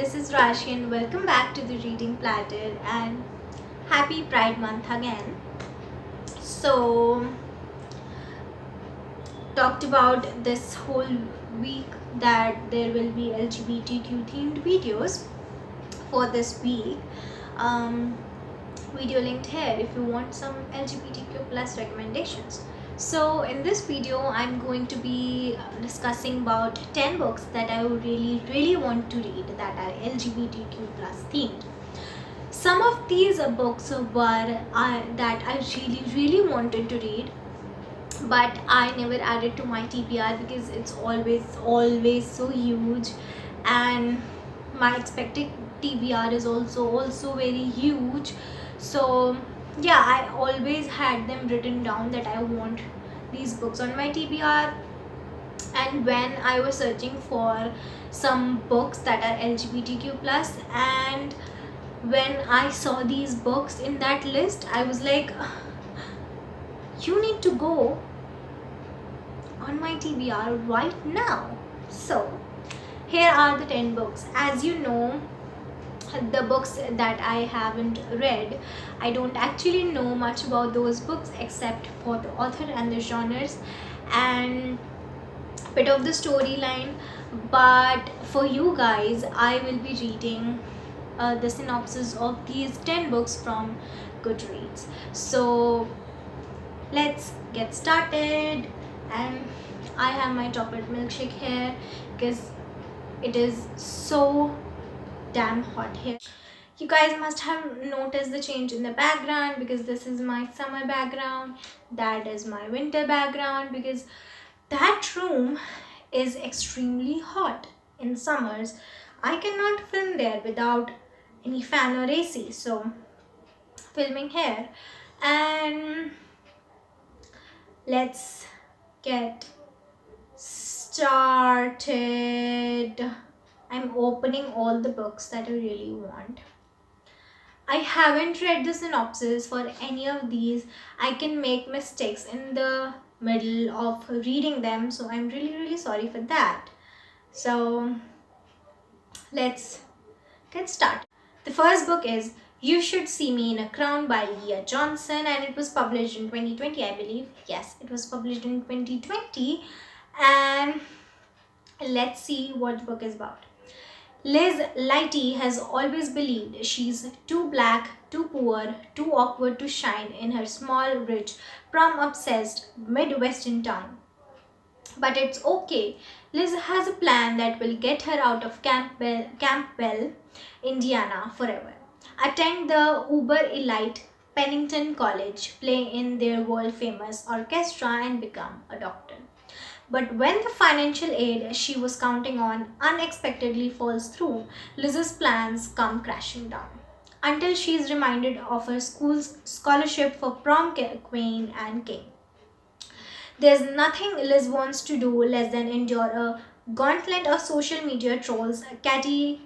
this is Rashi and welcome back to the Reading Platter and happy Pride Month again. So, talked about this whole week that there will be LGBTQ themed videos for this week. Video linked here if you want some LGBTQ plus recommendations. So in this video I'm going to be discussing about 10 books that I would really want to read that are LGBTQ plus themed. Some of these books were that I really wanted to read, but I never added to my TBR because it's always so huge, and my expected TBR is also very huge. So yeah, I always had them written down that I want these books on my TBR. And when I was searching for some books that are LGBTQ plus, and when I saw these books in that list, I was like, you need to go on my TBR right now. So here are the 10 books. As you know, the books that I haven't read, I don't actually know much about those books except for the author and the genres and bit of the storyline. But for you guys, I will be reading the synopsis of these 10 books from Goodreads. So let's get started. And I have my chocolate milkshake here because it is so damn hot here. You guys must have noticed the change in the background because this is my summer background, that is my winter background, because that room is extremely hot in summers. I cannot film there without any fan or AC, so filming here. And let's get started. I'm opening all the books that I really want. I haven't read the synopsis for any of these. I can make mistakes in the middle of reading them, so I'm really sorry for that. So let's get started. The first book is You Should See Me in a Crown by Leah Johnson, and it was published in 2020, I believe. Yes, it was published in 2020. And let's see what the book is about. Liz Lighty has always believed she's too black, too poor, too awkward to shine in her small, rich, prom-obsessed Midwestern town. But it's okay. Liz has a plan that will get her out of Campbell, Indiana forever. Attend the uber-elite Pennington College, play in their world-famous orchestra, and become a doctor. But when the financial aid she was counting on unexpectedly falls through, Liz's plans come crashing down. Until she is reminded of her school's scholarship for prom queen and king. There's nothing Liz wants to do less than endure a gauntlet of social media trolls, catty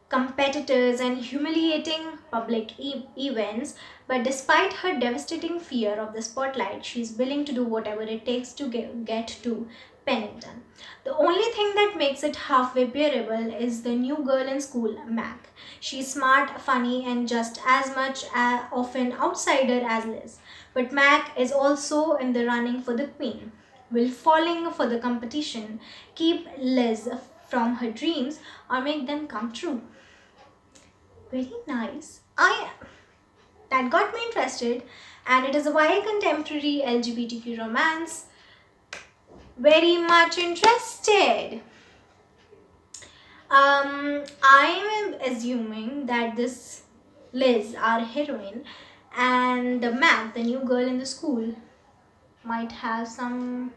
competitors, and humiliating public events. But despite her devastating fear of the spotlight, she's willing to do whatever it takes to get to Pennington. The only thing that makes it halfway bearable is the new girl in school, Mac. She's smart, funny, and just as much of an outsider as Liz. But Mac is also in the running for the queen. Will falling for the competition keep Liz from her dreams or make them come true? Very nice. That got me interested, and it is a YA contemporary LGBTQ romance. Very much interested. I am assuming that this Liz, our heroine, and the Mac, the new girl in the school, might have some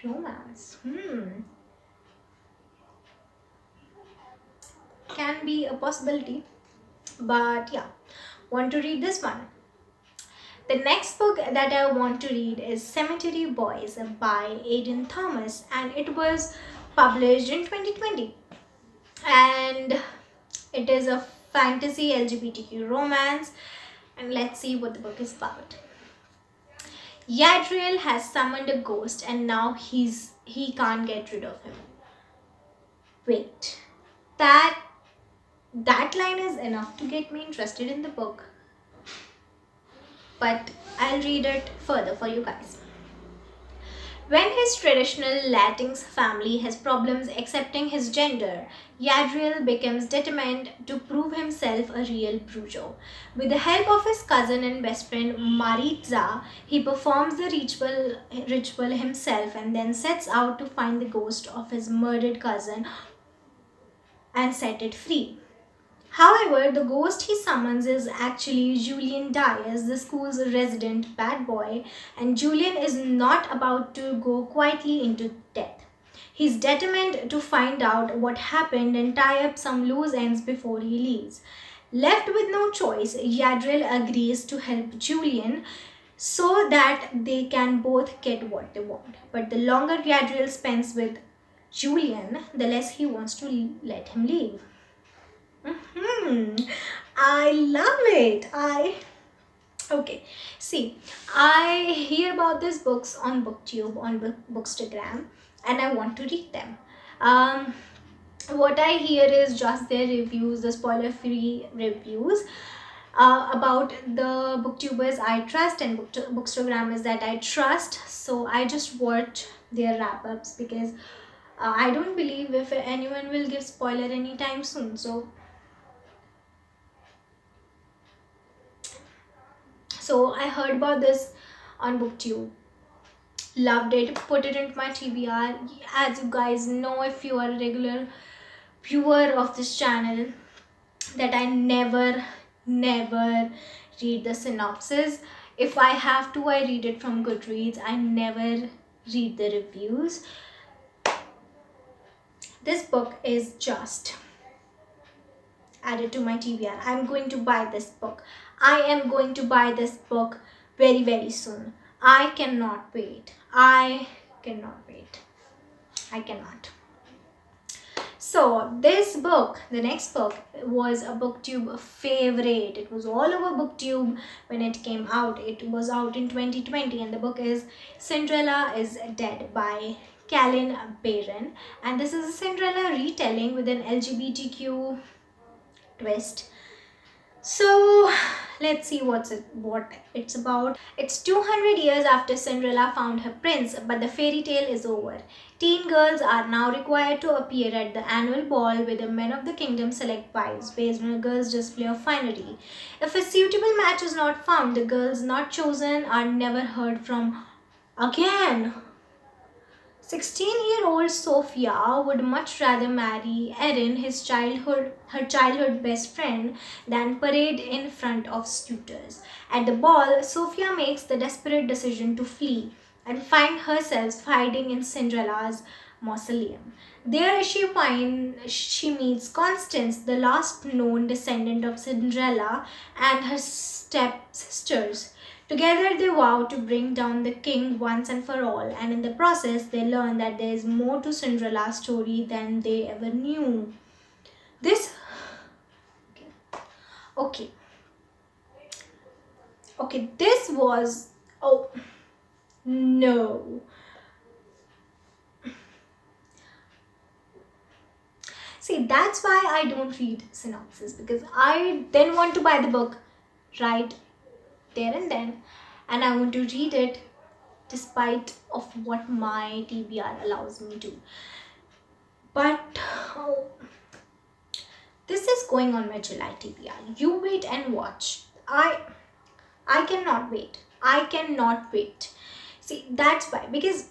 romance. Can be a possibility, but yeah, want to read this one. The next book that I want to read is Cemetery Boys by Aidan Thomas, and it was published in 2020, and it is a fantasy LGBTQ romance. And let's see what the book is about. Yadriel has summoned a ghost, and now he can't get rid of him. Wait, That line is enough to get me interested in the book. But I'll read it further for you guys. When his traditional Latinx family has problems accepting his gender, Yadriel becomes determined to prove himself a real Brujo. With the help of his cousin and best friend Maritza, he performs the ritual himself and then sets out to find the ghost of his murdered cousin and set it free. However, the ghost he summons is actually Julian Dias, the school's resident bad boy, and Julian is not about to go quietly into death. He's determined to find out what happened and tie up some loose ends before he leaves. Left with no choice, Yadriel agrees to help Julian so that they can both get what they want. But the longer Yadriel spends with Julian, the less he wants to let him leave. I love it. Okay. See, I hear about these books on BookTube, on Bookstagram, and I want to read them. What I hear is just their reviews, the spoiler-free reviews about the booktubers I trust and bookstagrammers that I trust. So I just watch their wrap-ups because I don't believe if anyone will give spoiler anytime soon. So I heard about this on BookTube, loved it, put it into my TBR. As you guys know, if you are a regular viewer of this channel, that I never read the synopsis. If I have to, I read it from Goodreads. I never read the reviews. This book is just added to my TBR. I'm going to buy this book. I am going to buy this book very, very soon. I cannot wait. I cannot. So this book, the next book, was a BookTube favorite. It was all over BookTube when it came out. It was out in 2020 and the book is Cinderella is Dead by Callan Barron. And this is a Cinderella retelling with an LGBTQ twist. So let's see what it's about. It's 200 years after Cinderella found her prince, but the fairy tale is over. Teen girls are now required to appear at the annual ball where the men of the kingdom select wives based on a girl's display of finery. If a suitable match is not found, the girls not chosen are never heard from again. 16-year-old Sophia would much rather marry Erin, her childhood best friend, than parade in front of suitors. At the ball, Sophia makes the desperate decision to flee and find herself hiding in Cinderella's mausoleum. There she meets Constance, the last known descendant of Cinderella, and her stepsisters. Together they vow to bring down the king once and for all, and in the process they learn that there is more to Cinderella's story than they ever knew. This was, oh no. See, that's why I don't read synopsis, because I then want to buy the book right there and then, and I want to read it despite of what my TBR allows me to. But this is going on my July TBR. You wait and watch. I cannot wait. I cannot wait. See, that's why, because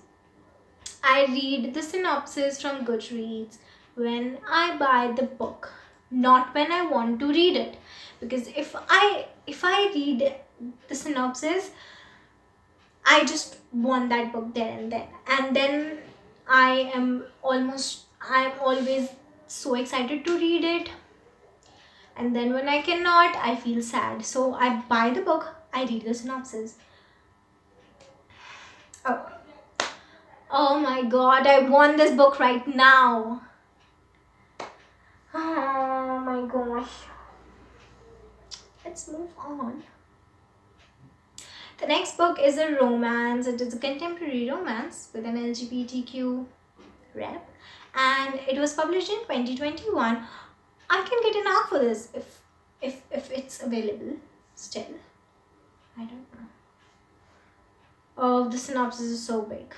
I read the synopsis from Goodreads when I buy the book, not when I want to read it. Because if I read the synopsis, I just want that book there and then I am always so excited to read it, and then when I cannot, I feel sad. So I buy the book, I read the synopsis. Oh my god, I want this book right now. Oh my gosh. Let's move on. The next book is a romance. It is a contemporary romance with an LGBTQ rep, and it was published in 2021 I can get an arc for this if it's available still. I don't know. Oh, the synopsis is so big.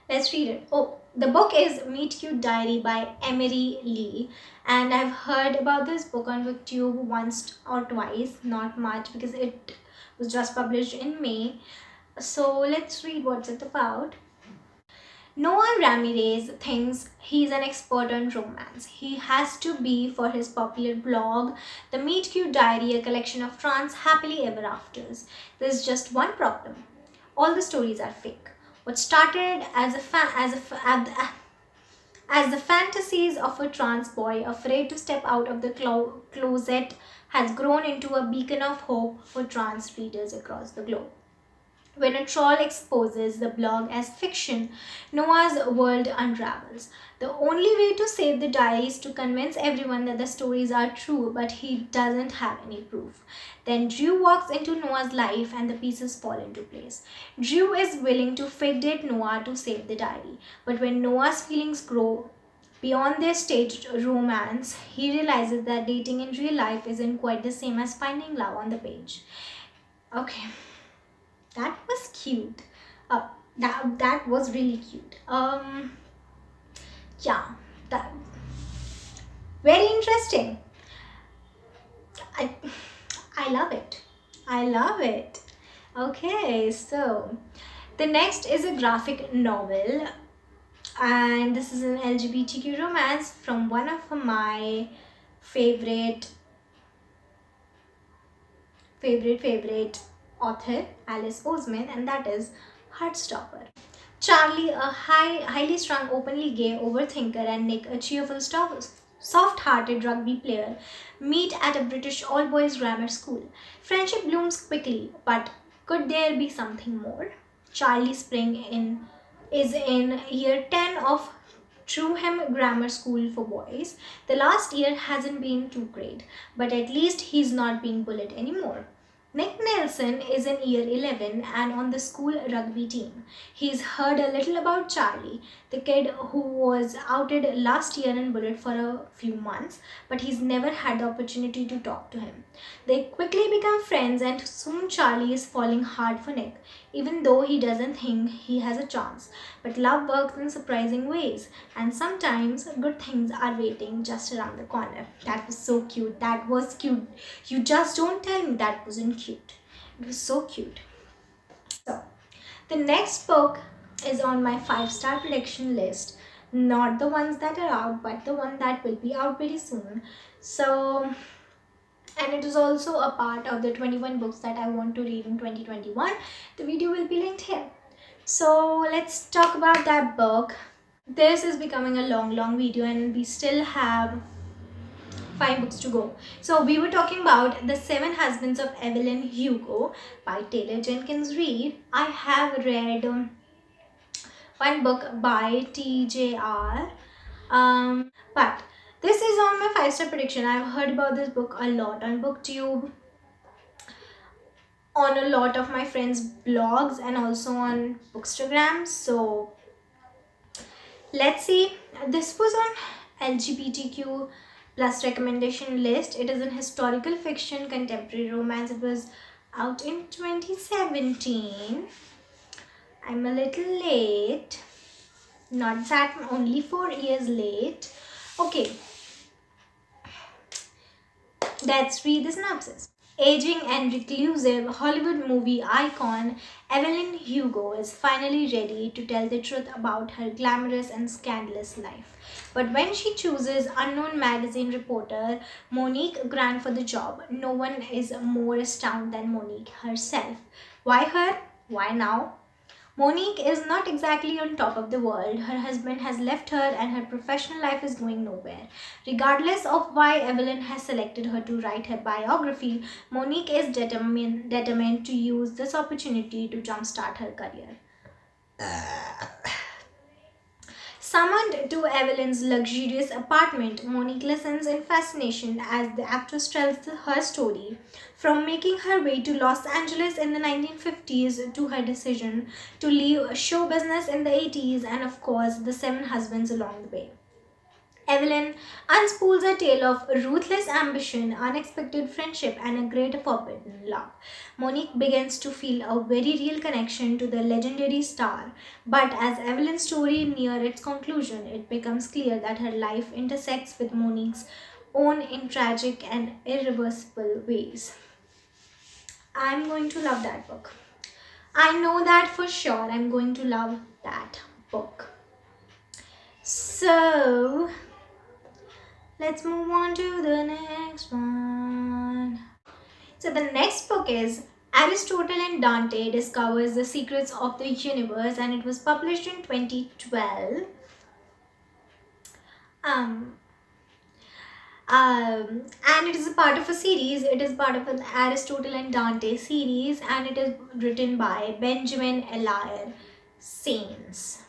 Let's read it. Oh, the book is Meet Cute Diary by Emery Lee, and I've heard about this book on BookTube once or twice, not much because it was just published in May. So let's read what's it about. Noah Ramirez thinks he's an expert on romance. He has to be for his popular blog, The Meet Cute Diary, a collection of trans happily ever afters. There's just one problem. All the stories are fake. What started as as the fantasies of a trans boy afraid to step out of the closet has grown into a beacon of hope for trans readers across the globe. When a troll exposes the blog as fiction, Noah's world unravels. The only way to save the diary is to convince everyone that the stories are true, but he doesn't have any proof. Then Drew walks into Noah's life and the pieces fall into place. Drew is willing to fake date Noah to save the diary, but when Noah's feelings grow beyond their staged romance, he realizes that dating in real life isn't quite the same as finding love on the page. Okay. That was cute. That was really cute. Yeah, that very interesting. I I love it. I love it. Okay, so the next is a graphic novel, and this is an LGBTQ romance from one of my favorite author, Alice Oseman, and that is Heartstopper. Charlie, a highly strung, openly gay overthinker, and Nick, a cheerful, soft-hearted rugby player, meet at a British all-boys grammar school. Friendship blooms quickly, but could there be something more? Charlie is in year 10 of Trueham Grammar School for Boys. The last year hasn't been too great, but at least he's not being bullied anymore. Nick Nelson is in year 11 and on the school rugby team. He's heard a little about Charlie, the kid who was outed last year and bullied for a few months, but he's never had the opportunity to talk to him. They quickly become friends and soon Charlie is falling hard for Nick, even though he doesn't think he has a chance. But love works in surprising ways, and sometimes good things are waiting just around the corner. That was so cute. That was cute. You just don't tell me that wasn't cute. It was so cute. So, the next book is on my 5-star prediction list. Not the ones that are out, but the one that will be out very soon. So, and it is also a part of the 21 books that I want to read in 2021. The video will be linked here. So let's talk about that book. This is becoming a long video and we still have 5 books to go. So we were talking about The 7 Husbands of Evelyn Hugo by Taylor Jenkins Reid. I have read one book by TJR, but this is on my 5-star prediction. I've heard about this book a lot on BookTube, on a lot of my friends' blogs, and also on Bookstagram. So let's see. This was on LGBTQ plus recommendation list. It is an historical fiction, contemporary romance. It was out in 2017. I'm a little late. Not that, only 4 years late. Okay. Let's read the synopsis. Aging and reclusive Hollywood movie icon Evelyn Hugo is finally ready to tell the truth about her glamorous and scandalous life. But when she chooses unknown magazine reporter Monique Grant for the job, no one is more astounded than Monique herself. Why her? Why now? Monique is not exactly on top of the world. Her husband has left her and her professional life is going nowhere. Regardless of why Evelyn has selected her to write her biography, Monique is determined to use this opportunity to jumpstart her career. Summoned to Evelyn's luxurious apartment, Monique listens in fascination as the actress tells her story, from making her way to Los Angeles in the 1950s to her decision to leave show business in the 80s, and of course, the 7 husbands along the way. Evelyn unspools a tale of ruthless ambition, unexpected friendship, and a great forbidden love. Monique begins to feel a very real connection to the legendary star, but as Evelyn's story nears its conclusion, it becomes clear that her life intersects with Monique's own in tragic and irreversible ways. I'm going to love that book. I know that for sure. I'm going to love that book. So, let's move on to the next one. So the next book is Aristotle and Dante Discovers the Secrets of the Universe, and it was published in 2012. And it is a part of a series. It is part of an Aristotle and Dante series, and it is written by Benjamin Eliar Sainz.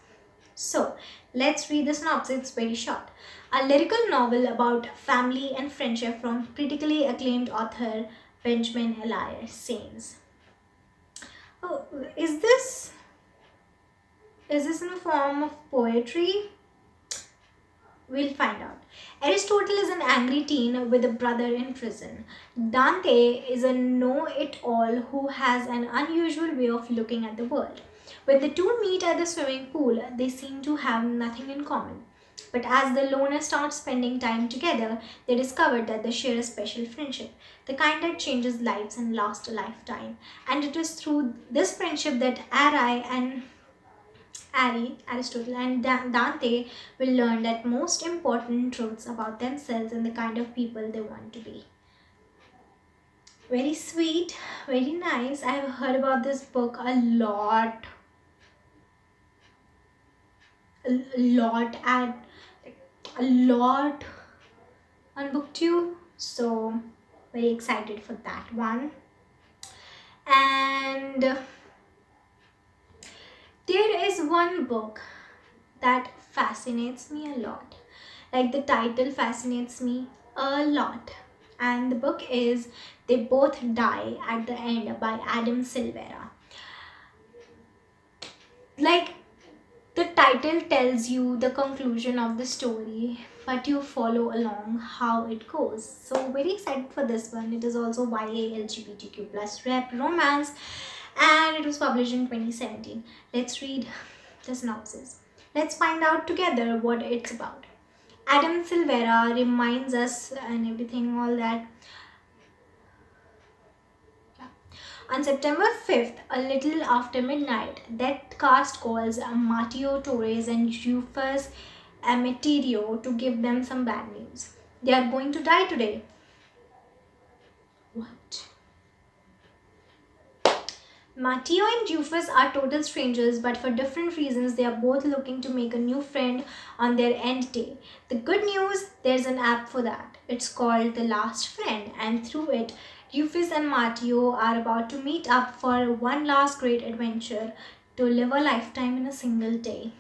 So let's read the synopsis. It's very short. A lyrical novel about family and friendship from critically acclaimed author Benjamin Eliar Sainz. Oh, is this in the form of poetry? We'll find out. Aristotle is an angry teen with a brother in prison. Dante is a know-it-all who has an unusual way of looking at the world. When the two meet at the swimming pool, they seem to have nothing in common. But as the loners start spending time together, they discover that they share a special friendship, the kind that changes lives and lasts a lifetime. And it is through this friendship that Aristotle and Dante will learn that most important truths about themselves and the kind of people they want to be. Very sweet, very nice. I have heard about this book a lot on BookTube, so very excited for that one. And there is one book that fascinates me a lot. Like, the title fascinates me a lot, and the book is They Both Die at the End by Adam Silvera. Like, the title tells you the conclusion of the story, but you follow along how it goes. So very excited for this one. It is also YA LGBTQ plus rap romance, and it was published in 2017. Let's read the synopsis. Let's find out together what it's about. Adam Silvera reminds us and everything, all that. On September 5th, a little after midnight, Death Cast calls Mateo Torres and Rufus Emeterio to give them some bad news. They are going to die today. What? Mateo and Rufus are total strangers, but for different reasons. They are both looking to make a new friend on their end day. The good news, there's an app for that. It's called The Last Friend, and through it, Rufus and Mateo are about to meet up for one last great adventure to live a lifetime in a single day.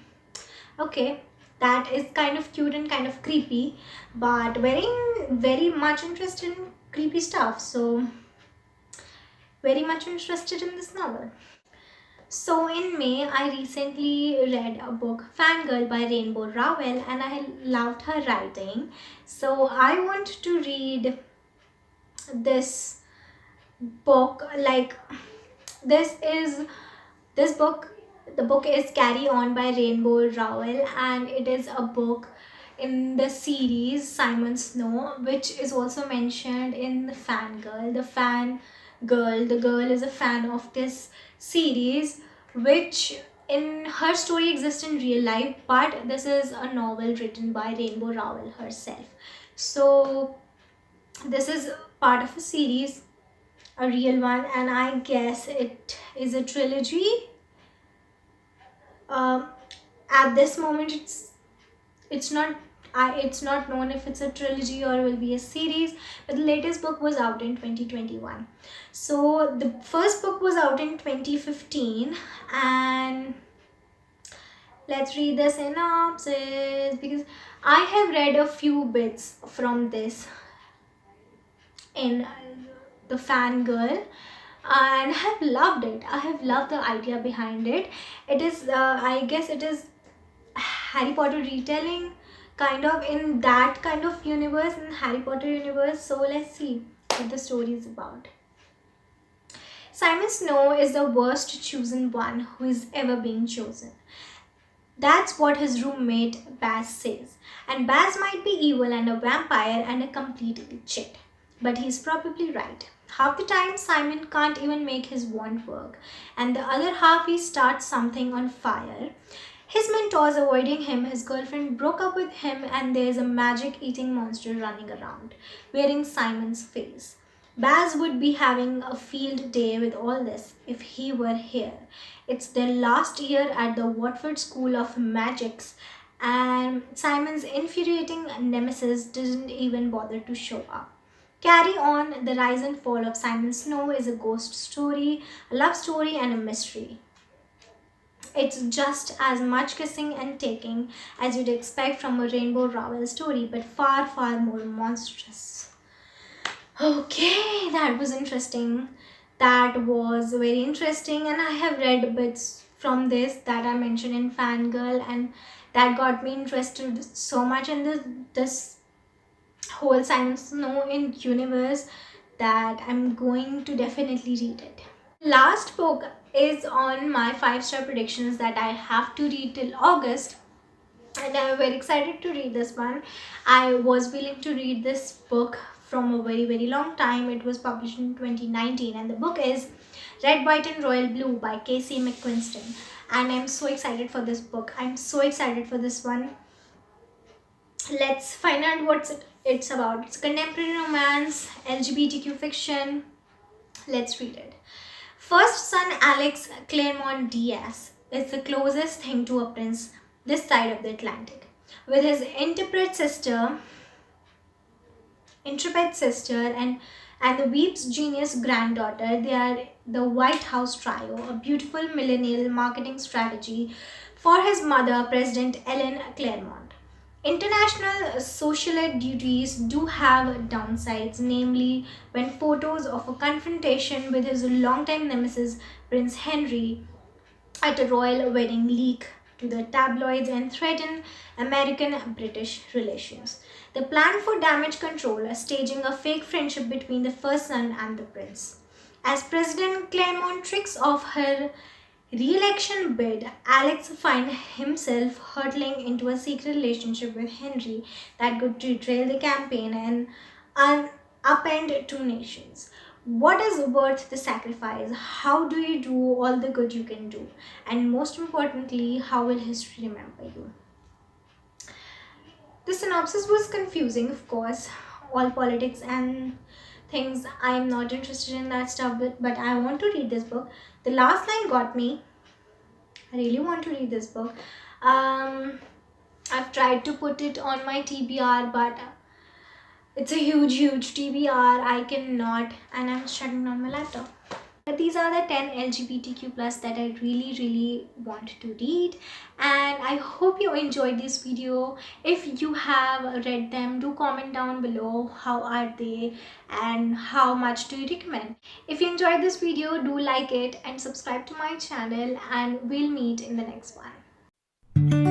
Okay, that is kind of cute and kind of creepy, but very much interested in creepy stuff. So very much interested in this novel. So in May, I recently read a book, Fangirl by Rainbow Rowell, and I loved her writing. So I want to read this book. Like, this book, the book is Carry On by Rainbow Rowell, and it is a book in the series Simon Snow, which is also mentioned in the Fangirl. The girl is a fan of this series, which in her story exists in real life, but this is a novel written by Rainbow Rowell herself. So this is part of a series, a real one, and I guess it is a trilogy. At this moment, it's not known if it's a trilogy or will be a series, but the latest book was out in 2021. So the first book was out in 2015, and Let's read the synopsis because I have read a few bits from this in the fangirl and have loved it. I have loved the idea behind it. It is, I guess, it is Harry Potter retelling, kind of in that kind of universe, in Harry Potter universe. So let's see what the story is about. Simon Snow is the worst chosen one who is ever being chosen. That's what his roommate Baz says. And Baz might be evil and a vampire and a complete chit. But he's probably right. Half the time, Simon can't even make his wand work, and the other half, he starts something on fire. His mentor's avoiding him, his girlfriend broke up with him, and there's a magic eating monster running around, wearing Simon's face. Baz would be having a field day with all this if he were here. It's their last year at the Watford School of Magics, and Simon's infuriating nemesis doesn't even bother to show up. Carry On, The Rise and Fall of Simon Snow is a ghost story, a love story, and a mystery. It's just as much kissing and taking as you'd expect from a Rainbow Rowell story, but far, far more monstrous. Okay, that was interesting. That was very interesting, and I have read bits from this that I mentioned in Fangirl, and that got me interested so much in this whole Simon Snow in universe that I'm going to definitely read it. Last book is on my 5-star predictions that I have to read till August, and I'm very excited to read this one. I was willing to read this book from a very, very long time. It was published in 2019, and the book is Red, White and Royal Blue by Casey McQuiston, and I'm so excited for this book. I'm so excited for this one. Let's find out what it's about. It's contemporary romance, LGBTQ fiction. Let's read it. First son Alex Claremont Diaz is the closest thing to a prince this side of the Atlantic. With his intrepid sister and the Weep's genius granddaughter, they are the White House trio, a beautiful millennial marketing strategy for his mother, President Ellen Claremont. International socialite duties do have downsides, namely when photos of a confrontation with his longtime nemesis, Prince Henry, at a royal wedding leak to the tabloids and threaten American-British relations. The plan for damage control, staging a fake friendship between the first son and the prince. As President Claremont tricks off her re-election bid, Alex finds himself hurtling into a secret relationship with Henry that could derail the campaign and upend two nations. What is worth the sacrifice? How do you do all the good you can do? And most importantly, how will history remember you? The synopsis was confusing, of course. All politics and things, I'm not interested in that stuff, but I want to read this book. The last line got me. I really want to read this book. I've tried to put it on my TBR, but it's a huge TBR. I cannot, and I'm shutting down my laptop. But these are the 10 LGBTQ plus that I really want to read, and I hope you enjoyed this video. If you have read them, do comment down below how are they and how much do you recommend. If you enjoyed this video, do like it and subscribe to my channel, and we'll meet in the next one.